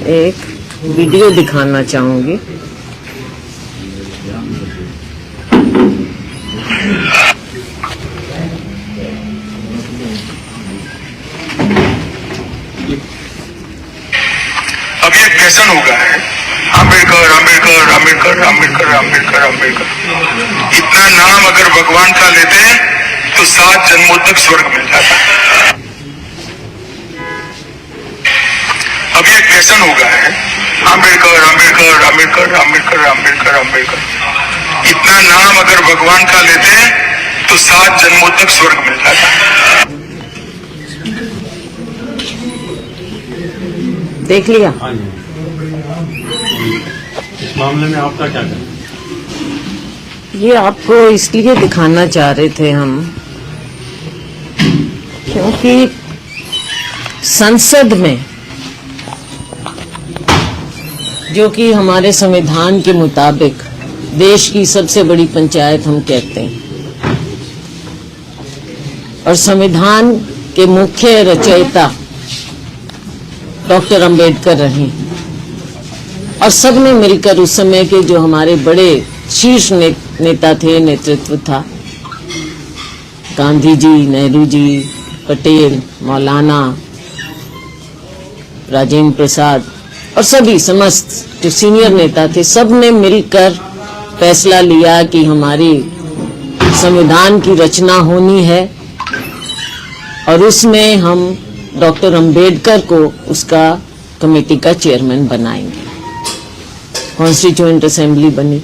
एक वीडियो दिखाना चाहूंगी। अब ये फैशन हो गया है, अम्बेडकर अम्बेडकर अम्बेडकर अम्बेडकर अम्बेडकर अम्बेडकर। इतना नाम अगर भगवान का लेते हैं तो 7 जन्मों तक स्वर्ग मिल जाता है। अब ये फैशन हो गया है, अम्बेडकर अम्बेडकर अम्बेडकर अम्बेडकर अम्बेडकर अम्बेडकर। इतना नाम अगर भगवान का लेते हैं तो 7 जन्मों तक स्वर्ग मिल जाता है। देख लिया। इस मामले में आपका क्या कहना है? ये आपको इसलिए दिखाना चाह रहे थे हम क्योंकि संसद में, जो कि हमारे संविधान के मुताबिक देश की सबसे बड़ी पंचायत हम कहते हैं, और संविधान के मुख्य रचयिता डॉक्टर अंबेडकर रहे, और सबने मिलकर उस समय के जो हमारे बड़े शीर्ष नेता थे, नेतृत्व था, गांधी जी, नेहरू जी, पटेल, मौलाना, राजेंद्र प्रसाद और सभी समस्त जो सीनियर नेता थे, सबने मिलकर फैसला लिया कि हमारी संविधान की रचना होनी है और उसमें हम डॉक्टर अंबेडकर को उसका कमेटी का चेयरमैन बनाएंगे। कॉन्स्टिट्यूएंट असेंबली बनी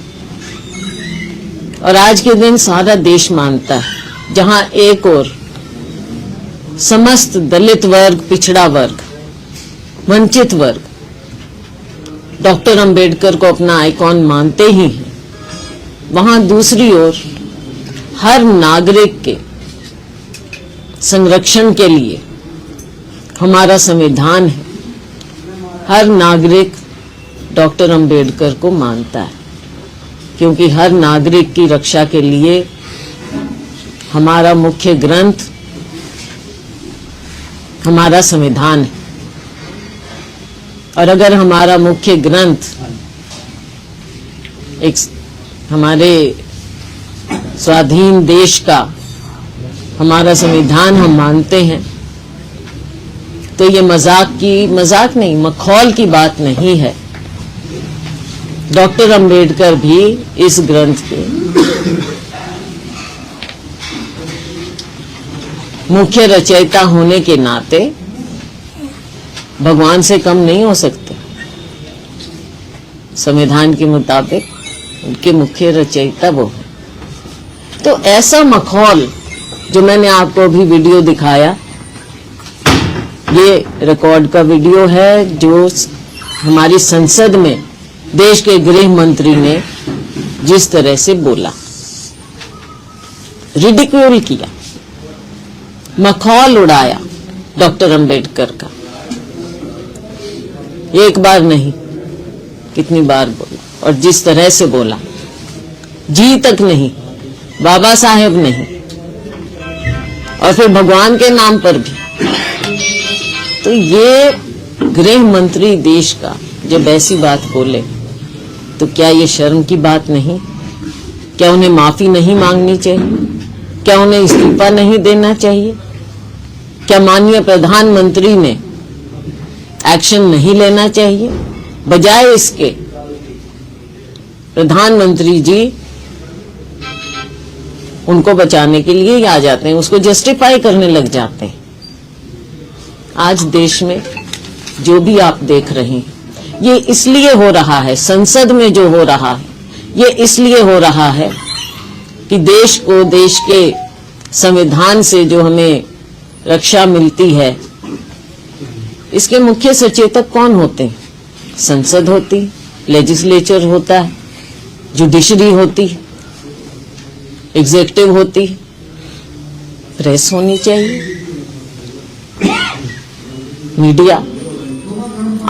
और आज के दिन सारा देश मानता है, जहां एक और समस्त दलित वर्ग, पिछड़ा वर्ग, वंचित वर्ग डॉक्टर अंबेडकर को अपना आइकॉन मानते ही हैं, वहां दूसरी ओर हर नागरिक के संरक्षण के लिए हमारा संविधान है। हर नागरिक डॉक्टर अंबेडकर को मानता है, क्योंकि हर नागरिक की रक्षा के लिए हमारा मुख्य ग्रंथ हमारा संविधान है। और अगर हमारा मुख्य ग्रंथ एक हमारे स्वाधीन देश का हमारा संविधान हम मानते हैं, तो ये मजाक नहीं, मखौल की बात नहीं है। डॉक्टर अंबेडकर भी इस ग्रंथ के मुख्य रचयिता होने के नाते भगवान से कम नहीं हो सकते। संविधान के मुताबिक उनके मुख्य रचयिता वो है। तो ऐसा मखौल जो मैंने आपको अभी वीडियो दिखाया, ये रिकॉर्ड का वीडियो है जो हमारी संसद में देश के गृह मंत्री ने जिस तरह से बोला, रिडिक्यूल किया, मखौल उड़ाया डॉक्टर अंबेडकर का। एक बार नहीं, कितनी बार बोला, और जिस तरह से बोला, जी तक नहीं, बाबा साहेब नहीं, और फिर भगवान के नाम पर भी। तो ये गृह मंत्री देश का जब ऐसी बात बोले, तो क्या ये शर्म की बात नहीं? क्या उन्हें माफी नहीं मांगनी चाहिए? क्या उन्हें इस्तीफा नहीं देना चाहिए? क्या माननीय प्रधानमंत्री ने एक्शन नहीं लेना चाहिए? बजाय इसके प्रधानमंत्री जी उनको बचाने के लिए ही आ जाते हैं, उसको जस्टिफाई करने लग जाते हैं। आज देश में जो भी आप देख रहे हैं, ये इसलिए हो रहा है, संसद में जो हो रहा है, ये इसलिए हो रहा है कि देश को, देश के संविधान से जो हमें रक्षा मिलती है, इसके मुख्य सचेतक कौन होते हैं? संसद होती, लेजिस्लेचर होता है, जुडिशरी होती, एग्जीक्यूटिव होती, प्रेस होनी चाहिए, मीडिया।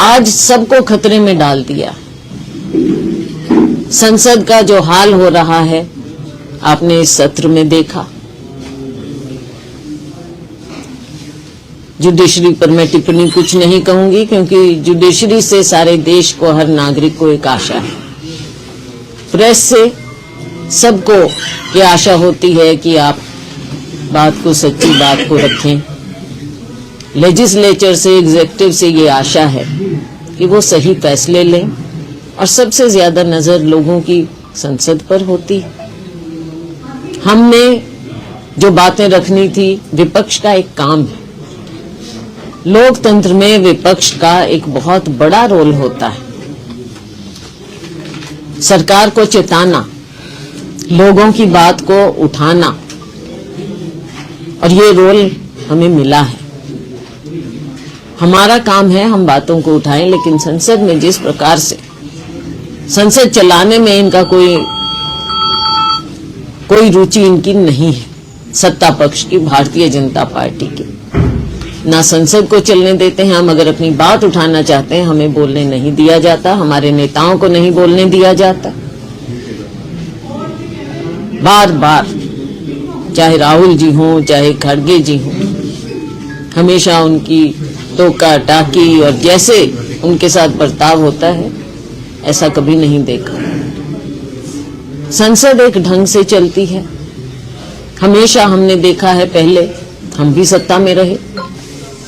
आज सबको खतरे में डाल दिया। संसद का जो हाल हो रहा है आपने इस सत्र में देखा। जुडिशरी पर मैं टिप्पणी कुछ नहीं कहूंगी, क्योंकि जुडिशरी से सारे देश को, हर नागरिक को एक आशा है। प्रेस से सबको ये आशा होती है कि आप बात को, सच्ची बात को रखें। लेजिस्लेचर से, एग्जीक्यूटिव से ये आशा है कि वो सही फैसले लें, और सबसे ज्यादा नजर लोगों की संसद पर होती है। हमने जो बातें रखनी थी, विपक्ष का एक काम है। लोकतंत्र में विपक्ष का एक बहुत बड़ा रोल होता है। सरकार को चेताना, लोगों की बात को उठाना, और ये रोल हमें मिला है। हमारा काम है हम बातों को उठाएं, लेकिन संसद में जिस प्रकार से संसद चलाने में इनका कोई रुचि इनकी नहीं है, सत्ता पक्ष की, भारतीय जनता पार्टी की, ना संसद को चलने देते हैं। हम अगर अपनी बात उठाना चाहते हैं, हमें बोलने नहीं दिया जाता, हमारे नेताओं को नहीं बोलने दिया जाता। बार बार, चाहे राहुल जी हों, चाहे खड़गे जी हों, हमेशा उनकी टोका टाकी और जैसे उनके साथ बर्ताव होता है, ऐसा कभी नहीं देखा। संसद एक ढंग से चलती है। हमेशा हमने देखा है, पहले हम भी सत्ता में रहे,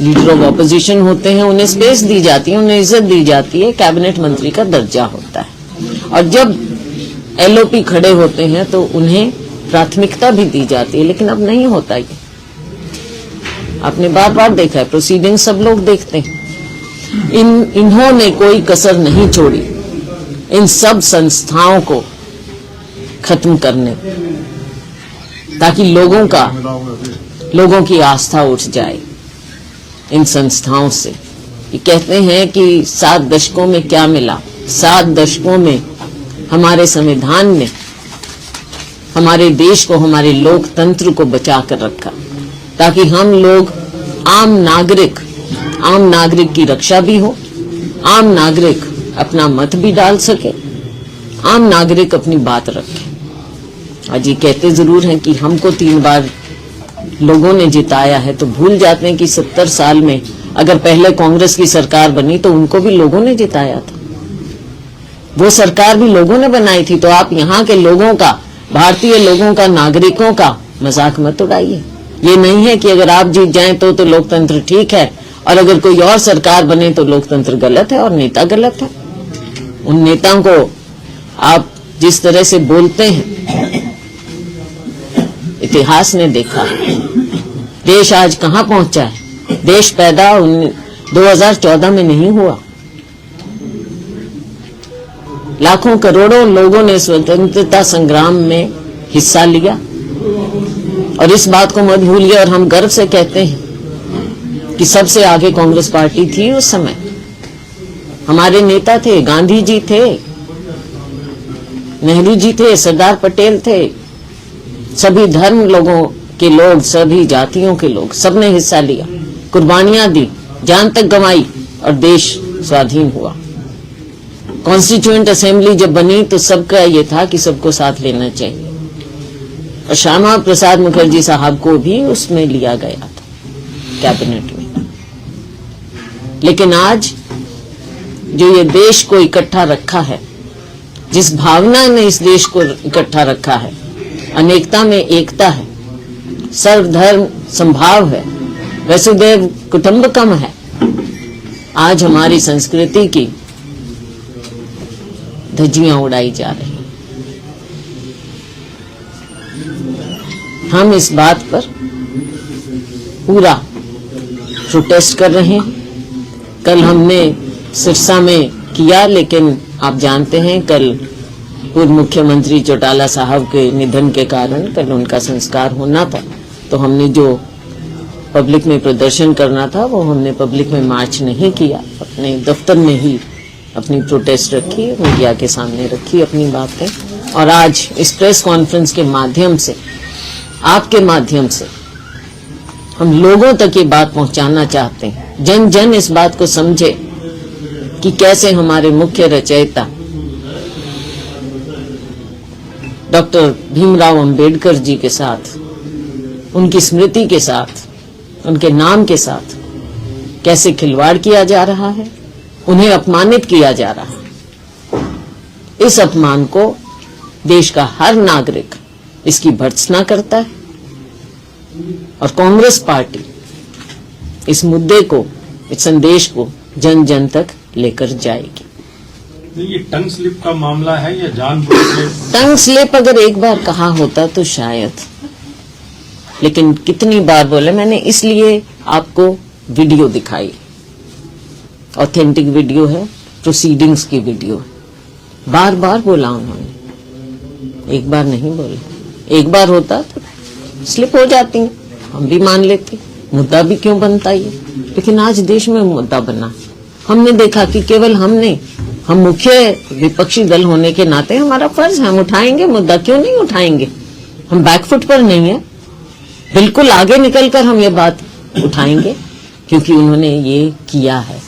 लीडर ऑफ ऑपोजिशन होते हैं, उन्हें स्पेस दी जाती है, उन्हें इज्जत दी जाती है, कैबिनेट मंत्री का दर्जा होता है। और जब एलओपी खड़े होते हैं तो उन्हें प्राथमिकता भी दी जाती है, लेकिन अब नहीं होता ये। आपने बार बार देखा है, प्रोसीडिंग सब लोग देखते हैं। इन्होंने कोई कसर नहीं छोड़ी इन सब संस्थाओं को खत्म करने, ताकि लोगों की आस्था उठ जाए इन संस्थाओं से। ये कहते हैं कि 7 दशकों में क्या मिला। 7 दशकों में हमारे संविधान ने हमारे देश को, हमारे लोकतंत्र को बचा कर रखा, ताकि हम लोग आम नागरिक की रक्षा भी हो, आम नागरिक अपना मत भी डाल सके, आम नागरिक अपनी बात रखे। आज ये कहते जरूर हैं कि हमको 3 बार लोगों ने जिताया है, तो भूल जाते हैं कि 70 साल में अगर पहले कांग्रेस की सरकार बनी तो उनको भी लोगों ने जिताया था। वो सरकार भी लोगों ने बनाई थी। तो आप यहाँ के लोगों का, भारतीय लोगों का, नागरिकों का मजाक मत उड़ाइए। ये नहीं है कि अगर आप जीत जाएं तो लोकतंत्र ठीक है, और अगर कोई और सरकार बने तो लोकतंत्र गलत है और नेता गलत है। उन नेताओं को आप जिस तरह से बोलते हैं, इतिहास ने देखा देश आज कहां पहुंचा है। देश पैदा 2014 में नहीं हुआ। लाखों करोड़ों लोगों ने स्वतंत्रता संग्राम में हिस्सा लिया, और इस बात को मत भूलिए। और हम गर्व से कहते हैं कि सबसे आगे कांग्रेस पार्टी थी उस समय। हमारे नेता थे, गांधी जी थे, नेहरू जी थे, सरदार पटेल थे, सभी धर्म लोगों के लोग, सभी जातियों के लोग, सबने हिस्सा लिया, कुर्बानियां दी, जान तक गंवाई, और देश स्वाधीन हुआ। कॉन्स्टिट्यूएंट असेंबली जब बनी तो सबका ये था कि सबको साथ लेना चाहिए, और श्यामा प्रसाद मुखर्जी साहब को भी उसमें लिया गया था कैबिनेट में। लेकिन आज जो ये देश को इकट्ठा रखा है, जिस भावना ने इस देश को इकट्ठा रखा है, अनेकता में एकता है, सर्वधर्म संभाव है, वसुधैव कुटुंबकम है, आज हमारी संस्कृति की धज्जियां उड़ाई जा रही। हम इस बात पर पूरा प्रोटेस्ट कर रहे हैं। कल हमने सिरसा में किया, लेकिन आप जानते हैं कल पूर्व मुख्यमंत्री चौटाला साहब के निधन के कारण कल उनका संस्कार होना था, तो हमने जो पब्लिक में प्रदर्शन करना था वो हमने पब्लिक में मार्च नहीं किया, अपने दफ्तर में ही अपनी प्रोटेस्ट रखी, मीडिया के सामने रखी अपनी बातें। और आज इस प्रेस कॉन्फ्रेंस के माध्यम से, आपके माध्यम से हम लोगों तक ये बात पहुंचाना चाहते हैं, जन जन इस बात को समझे कि कैसे हमारे मुख्य रचयिता डॉक्टर भीमराव अंबेडकर जी के साथ, उनकी स्मृति के साथ, उनके नाम के साथ कैसे खिलवाड़ किया जा रहा है, उन्हें अपमानित किया जा रहा है। इस अपमान को देश का हर नागरिक इसकी भर्त्सना करता है और कांग्रेस पार्टी इस मुद्दे को, इस संदेश को जन जन तक लेकर जाएगी। ये टंग स्लिप का मामला है या जानबूझ के? टंग स्लिप अगर एक बार कहा होता तो शायद, लेकिन कितनी बार बोले मैंने, इसलिए आपको वीडियो दिखाई। ऑथेंटिक वीडियो है, प्रोसीडिंग्स की वीडियो है। बार बार बोला उन्होंने, एक बार नहीं बोला। एक बार होता तो स्लिप हो जाती, हम भी मान लेते, मुद्दा भी क्यों बनता ये। लेकिन आज देश में मुद्दा बना। हमने देखा कि केवल हम मुख्य विपक्षी दल होने के नाते हमारा फर्ज है, हम उठाएंगे मुद्दा, क्यों नहीं उठाएंगे। हम बैकफुट पर नहीं है, बिल्कुल आगे निकलकर हम ये बात उठाएंगे, क्योंकि उन्होंने ये किया है,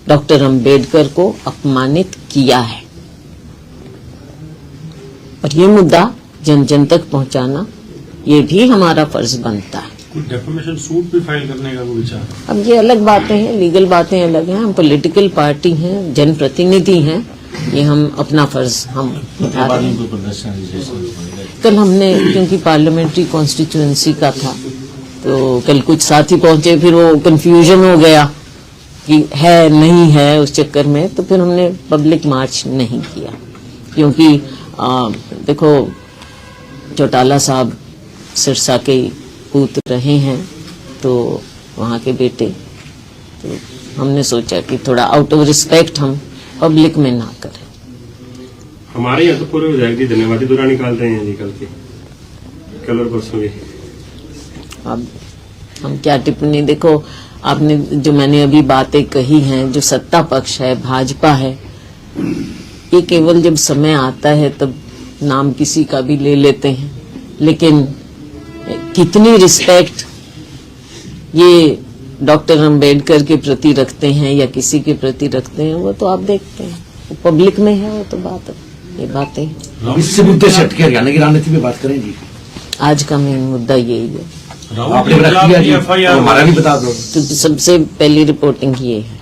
डॉक्टर अंबेडकर को अपमानित किया है। और ये मुद्दा जन जन तक पहुंचाना, ये भी हमारा फर्ज बनता है। डेफेमेशन सूट भी फाइल करने का कोई विचार है? अब ये अलग बातें हैं, लीगल बातें अलग हैं। हम पॉलिटिकल पार्टी हैं, जनप्रतिनिधि हैं, ये हम अपना फर्ज हम उठा रहे हैं। कल हमने, क्योंकि पार्लियामेंट्री कॉन्स्टिट्यूएंसी का था, तो कल कुछ साथी पहुंचे, फिर वो कंफ्यूजन हो गया कि है नहीं है, उस चक्कर में तो फिर हमने पब्लिक मार्च नहीं किया। क्योंकि देखो, चौटाला साहब सिरसा के पूत रहे हैं, तो वहाँ के बेटे, तो हमने सोचा कि थोड़ा आउट ऑफ रिस्पेक्ट हम पब्लिक में ना करें। हमारे यहाँ तो पूरे विधायक जी धन्यवादी दौरा निकाल रहे हैं जी, कल और परसों भी। अब हम क्या टिप्पणी, देखो आपने जो मैंने अभी बातें कही हैं, जो सत्ता पक्ष है, भाजपा है, ये केवल जब समय आता है तब नाम किसी का भी ले लेते हैं, लेकिन कितनी रिस्पेक्ट ये डॉक्टर अंबेडकर के प्रति रखते हैं या किसी के प्रति रखते हैं, वो तो आप देखते हैं, वो पब्लिक में है, वो तो बात है, ये बातें। इससे मुद्दे से हटके हरियाणा की राजनीति में बात करें जी। आज का मेन मुद्दा यही है, आपने बता दिया, हमारा भी बता दो। तो सबसे पहली रिपोर्टिंग ये है।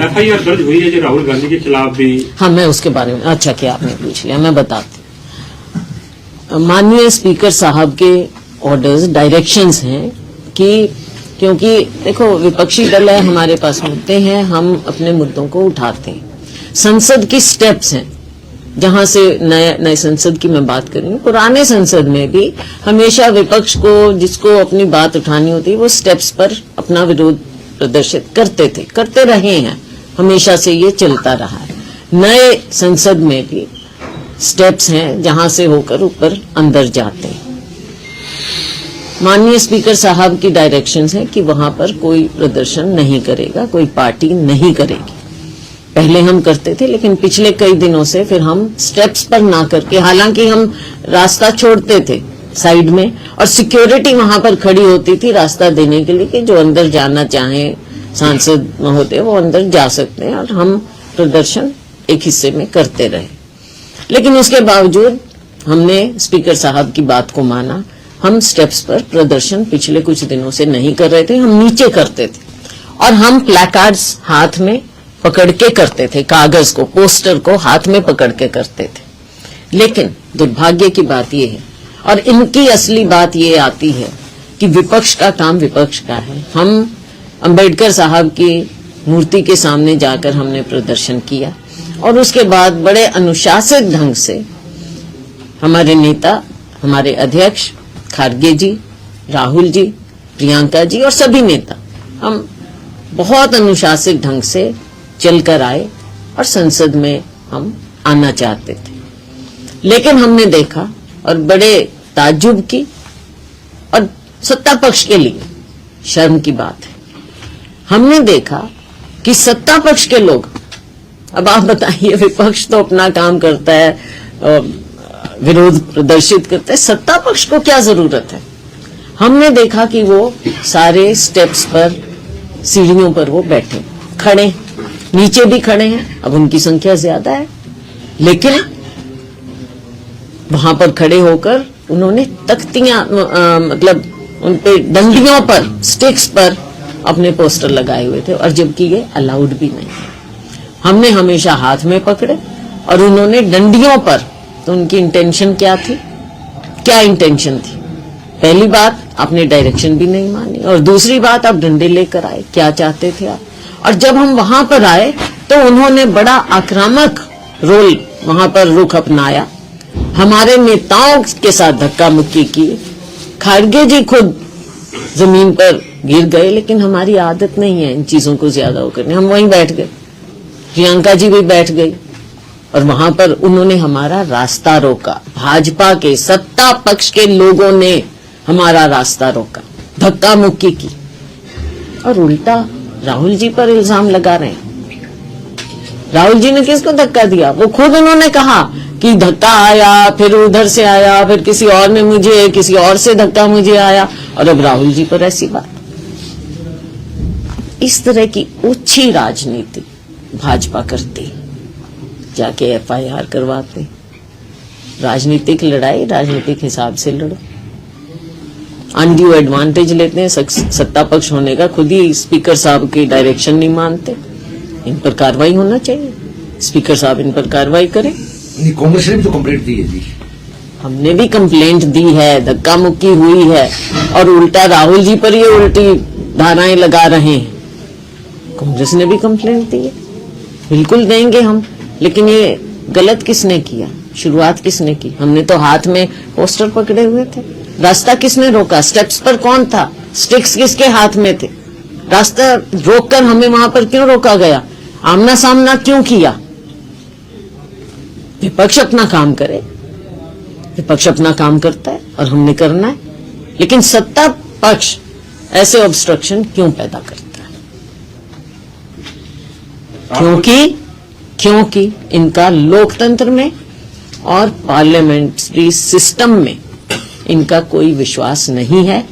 FIR दर्ज हुई है जो राहुल गांधी के खिलाफ भी। हाँ, मैं उसके बारे में, अच्छा क्या आपने पूछ लिया, मैं बताती हूँ। माननीय स्पीकर साहब के ऑर्डर्स, डायरेक्शंस हैं कि, क्योंकि देखो विपक्षी दल है, हमारे पास मुद्दे हैं, हम अपने मुद्दों को उठाते हैं। संसद की स्टेप्स हैं, जहां से नए संसद की मैं बात कर रही हूँ, पुराने संसद में भी हमेशा विपक्ष को, जिसको अपनी बात उठानी होती है, वो स्टेप्स पर अपना विरोध प्रदर्शित करते थे, करते रहे हैं, हमेशा से ये चलता रहा है। नए संसद में भी स्टेप्स हैं जहां से होकर ऊपर अंदर जाते हैं। माननीय स्पीकर साहब की डायरेक्शंस हैं कि वहां पर कोई प्रदर्शन नहीं करेगा, कोई पार्टी नहीं करेगी। पहले हम करते थे, लेकिन पिछले कई दिनों से फिर हम स्टेप्स पर ना करके, हालांकि हम रास्ता छोड़ते थे साइड में, और सिक्योरिटी वहां पर खड़ी होती थी रास्ता देने के लिए कि जो अंदर जाना चाहे सांसद महोदय वो अंदर जा सकते हैं, और हम प्रदर्शन एक हिस्से में करते रहे। लेकिन उसके बावजूद हमने स्पीकर साहब की बात को माना। हम स्टेप्स पर प्रदर्शन पिछले कुछ दिनों से नहीं कर रहे थे, हम नीचे करते थे, और हम प्लैकार्ड्स हाथ में पकड़ के करते थे, कागज को, पोस्टर को हाथ में पकड़ के करते थे। लेकिन दुर्भाग्य की बात यह है, और इनकी असली बात ये आती है कि विपक्ष का काम विपक्ष का है। हम अंबेडकर साहब की मूर्ति के सामने जाकर हमने प्रदर्शन किया, और उसके बाद बड़े अनुशासित ढंग से हमारे नेता, हमारे अध्यक्ष खारगे जी, राहुल जी, प्रियंका जी और सभी नेता, हम बहुत अनुशासित ढंग से चलकर आए और संसद में हम आना चाहते थे। लेकिन हमने देखा, और बड़े ताज्जुब की और सत्ता पक्ष के लिए शर्म की बात है, हमने देखा कि सत्ता पक्ष के लोग, अब आप बताइए, विपक्ष तो अपना काम करता है, विरोध प्रदर्शित करता है, सत्ता पक्ष को क्या जरूरत है। हमने देखा कि वो सारे स्टेप्स पर, सीढ़ियों पर वो बैठे, खड़े, नीचे भी खड़े हैं, अब उनकी संख्या ज्यादा है, लेकिन वहां पर खड़े होकर उन्होंने तख्तियां, मतलब उन पे डंडियों पर, स्टिक्स पर अपने पोस्टर लगाए हुए थे, और जबकि ये अलाउड भी नहीं है। हमने हमेशा हाथ में पकड़े और उन्होंने डंडियों पर, तो उनकी इंटेंशन क्या थी, क्या इंटेंशन थी? पहली बात, आपने डायरेक्शन भी नहीं मानी, और दूसरी बात, आप डंडे लेकर आए, क्या चाहते थे आप? और जब हम वहां पर आए तो उन्होंने बड़ा आक्रामक रोल वहां पर रुख अपनाया, हमारे नेताओं के साथ धक्का मुक्की की। खारगे जी खुद जमीन पर गिर गए, लेकिन हमारी आदत नहीं है इन चीजों को ज्यादा करने, हम वहीं बैठ गए। प्रियंका जी भी बैठ गई और वहां पर उन्होंने हमारा रास्ता रोका। भाजपा के सत्ता पक्ष के लोगों ने हमारा रास्ता रोका, धक्का मुक्की की, और उल्टा राहुल जी पर इल्जाम लगा रहे हैं। राहुल जी ने किसको धक्का दिया? वो खुद उन्होंने कहा कि धक्का आया, फिर उधर से आया, फिर किसी और ने मुझे, किसी और से धक्का मुझे आया, और अब राहुल जी पर ऐसी बात। इस तरह की ओछी राजनीति भाजपा करती, जाके FIR करवाते। राजनीतिक लड़ाई राजनीतिक हिसाब से लड़ो। अनड्यू एडवांटेज लेते हैं सत्ता पक्ष होने का, खुद ही स्पीकर साहब की डायरेक्शन नहीं मानते। इन पर कार्रवाई होना चाहिए, स्पीकर साहब इन पर कार्रवाई करें। नहीं, कांग्रेस ने भी तो कंप्लेंट दी है जी। हमने भी कंप्लेंट दी है, धक्का मुक्की हुई है, और उल्टा राहुल जी पर ये उल्टी धाराएं लगा रहे हैं। कांग्रेस ने भी कंप्लेंट दी है, बिल्कुल देंगे हम, लेकिन ये गलत किसने किया? शुरुआत किसने की? हमने तो हाथ में पोस्टर पकड़े हुए थे। रास्ता किसने रोका? स्टेप्स पर कौन था? स्टिक्स किसके हाथ में थे? रास्ता रोककर हमें वहां पर क्यों रोका गया? आमना सामना क्यों किया? विपक्ष अपना काम करे, विपक्ष अपना काम करता है और हमने करना है, लेकिन सत्ता पक्ष ऐसे ऑब्स्ट्रक्शन क्यों पैदा करता है? क्योंकि इनका लोकतंत्र में और पार्लियामेंट्री सिस्टम में इनका कोई विश्वास नहीं है।